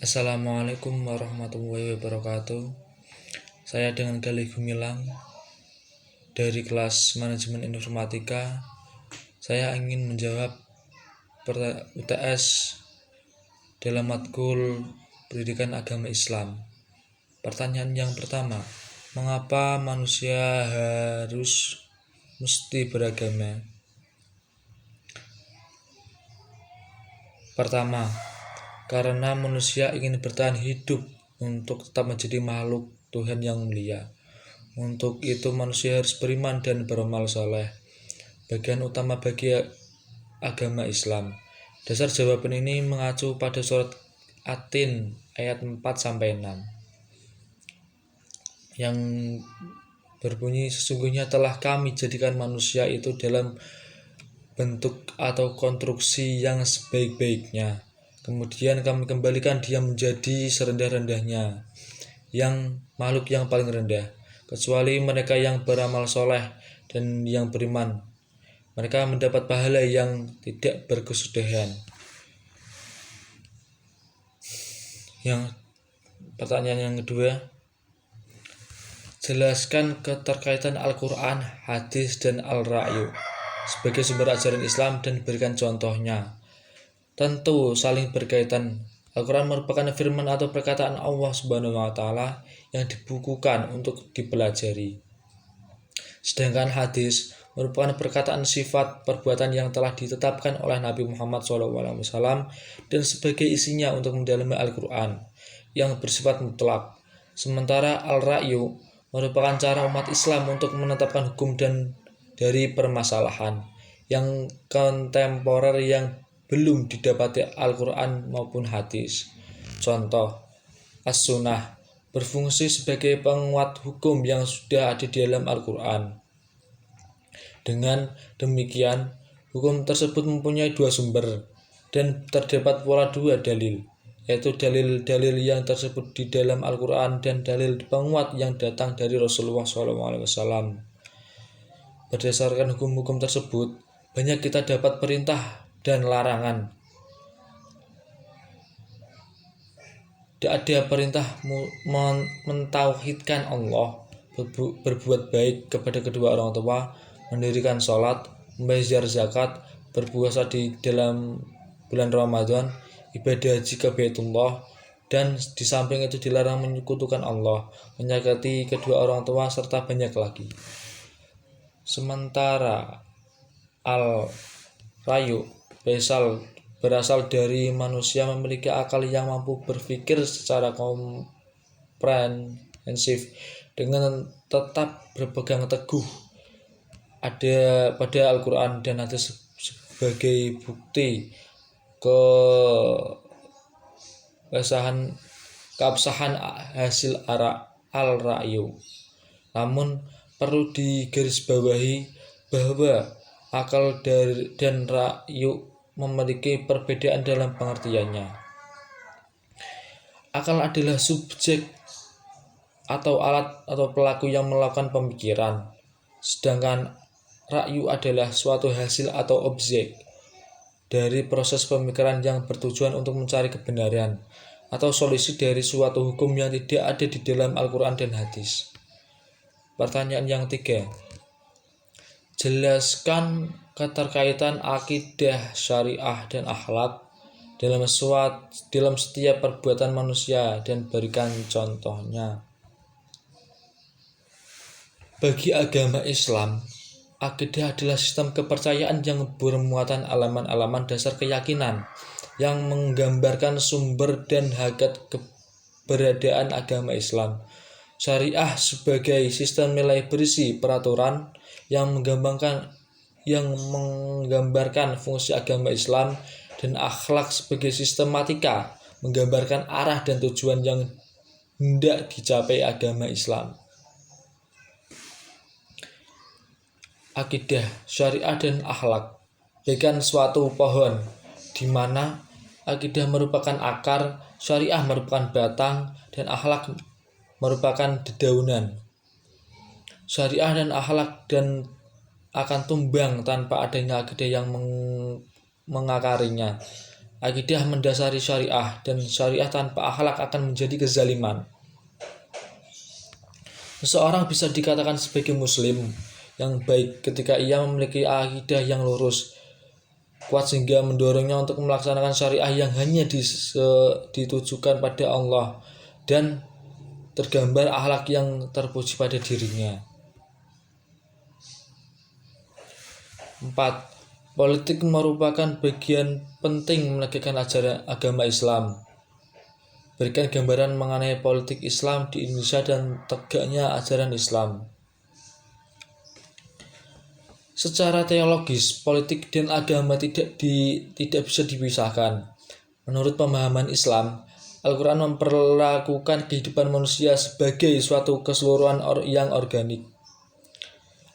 Assalamualaikum warahmatullahi wabarakatuh. Saya dengan Galih Gumilang dari kelas Manajemen Informatika. Saya ingin menjawab UTS dalam matkul Pendidikan Agama Islam. Pertanyaan yang pertama, mengapa manusia harus mesti beragama? Pertama, karena manusia ingin bertahan hidup untuk tetap menjadi makhluk Tuhan yang mulia. Untuk itu manusia harus beriman dan beramal saleh. Bagian utama bagi agama Islam. Dasar jawaban ini mengacu pada surat At-Tin ayat 4-6 yang berbunyi, sesungguhnya telah kami jadikan manusia itu dalam bentuk atau konstruksi yang sebaik-baiknya. Kemudian kami kembalikan dia menjadi serendah-rendahnya, yang makhluk yang paling rendah, kecuali mereka yang beramal soleh dan yang beriman. Mereka mendapat pahala yang tidak berkesudahan. Yang pertanyaan yang kedua, jelaskan keterkaitan Al-Quran, hadis, dan Al-Ra'yu sebagai sumber ajaran Islam dan berikan contohnya. Tentu saling berkaitan. Al-Quran merupakan firman atau perkataan Allah Subhanahu wa Ta'ala yang dibukukan untuk dipelajari. Sedangkan hadis merupakan perkataan sifat perbuatan yang telah ditetapkan oleh Nabi Muhammad SAW dan sebagai isinya untuk mendalami Al-Quran yang bersifat mutlak. Sementara Al-Ra'yu merupakan cara umat Islam untuk menetapkan hukum dan dari permasalahan yang kontemporer yang belum didapati Al-Quran maupun hadis. Contoh, As-Sunnah berfungsi sebagai penguat hukum yang sudah ada di dalam Al-Quran. Dengan demikian, hukum tersebut mempunyai dua sumber dan terdapat pula dua dalil, yaitu dalil-dalil yang tersebut di dalam Al-Quran dan dalil penguat yang datang dari Rasulullah SAW. Berdasarkan hukum-hukum tersebut, banyak kita dapat perintah dan larangan. Tidak ada perintah mentauhidkan Allah, berbuat baik kepada kedua orang tua, mendirikan sholat, membayar zakat, berpuasa di dalam bulan Ramadan, ibadah haji ke Baitullah, dan di samping itu dilarang menyekutukan Allah, menyakiti kedua orang tua, serta banyak lagi. Sementara Al-Ra'yu berasal dari manusia memiliki akal yang mampu berpikir secara komprehensif dengan tetap berpegang teguh ada pada Al-Quran dan hadis sebagai bukti keabsahan hasil Al-Ra'yu. Namun perlu digarisbawahi bahwa akal dan ra'yu memiliki perbedaan dalam pengertiannya. Akal adalah subjek atau alat atau pelaku yang melakukan pemikiran, sedangkan ra'yu adalah suatu hasil atau objek dari proses pemikiran yang bertujuan untuk mencari kebenaran atau solusi dari suatu hukum yang tidak ada di dalam Al-Quran dan hadis. Pertanyaan yang ketiga, jelaskan keterkaitan akidah, syariah, dan akhlak dalam setiap perbuatan manusia dan berikan contohnya. Bagi agama Islam, akidah adalah sistem kepercayaan yang bermuatan alaman-alaman dasar keyakinan yang menggambarkan sumber dan hakikat keberadaan agama Islam. Syariah sebagai sistem nilai berisi peraturan yang menggambarkan fungsi agama Islam, dan akhlak sebagai sistematika menggambarkan arah dan tujuan yang hendak dicapai agama Islam. Akidah, syariah, dan akhlak bagaikan suatu pohon, di mana akidah merupakan akar, syariah merupakan batang, dan akhlak merupakan dedaunan. Syariah dan akhlak akan tumbang tanpa adanya akidah yang mengakarinya. Akidah mendasari syariah, dan syariah tanpa akhlak akan menjadi kezaliman. Seseorang bisa dikatakan sebagai muslim yang baik ketika ia memiliki akidah yang lurus, kuat sehingga mendorongnya untuk melaksanakan syariah yang hanya ditujukan pada Allah, dan tergambar akhlak yang terpuji pada dirinya. 4. Politik merupakan bagian penting menegakkan ajaran agama Islam. Berikan gambaran mengenai politik Islam di Indonesia dan tegaknya ajaran Islam. Secara teologis, politik dan agama tidak bisa dipisahkan. Menurut pemahaman Islam, Al-Quran memperlakukan kehidupan manusia sebagai suatu keseluruhan yang organik.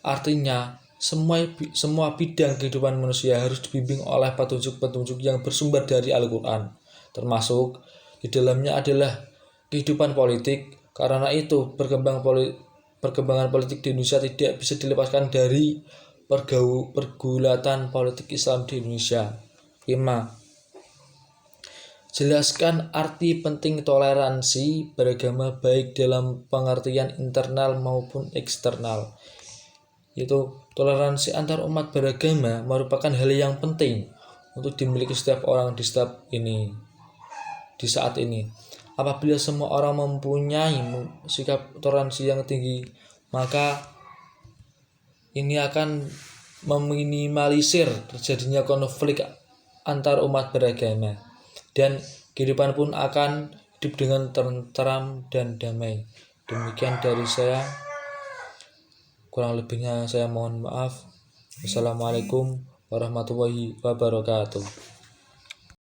Artinya, semua bidang kehidupan manusia harus dibimbing oleh petunjuk-petunjuk yang bersumber dari Al-Quran, termasuk di dalamnya adalah kehidupan politik. Karena itu, perkembangan politik di Indonesia tidak bisa dilepaskan dari pergulatan politik Islam di Indonesia. 5. Jelaskan arti penting toleransi beragama baik dalam pengertian internal maupun eksternal. Yaitu toleransi antar umat beragama merupakan hal yang penting untuk dimiliki setiap orang di saat ini. Apabila semua orang mempunyai sikap toleransi yang tinggi, maka ini akan meminimalisir terjadinya konflik antar umat beragama, dan kehidupan pun akan hidup dengan tentram dan damai. Demikian dari saya. Kurang lebihnya saya mohon maaf. Wassalamualaikum warahmatullahi wabarakatuh.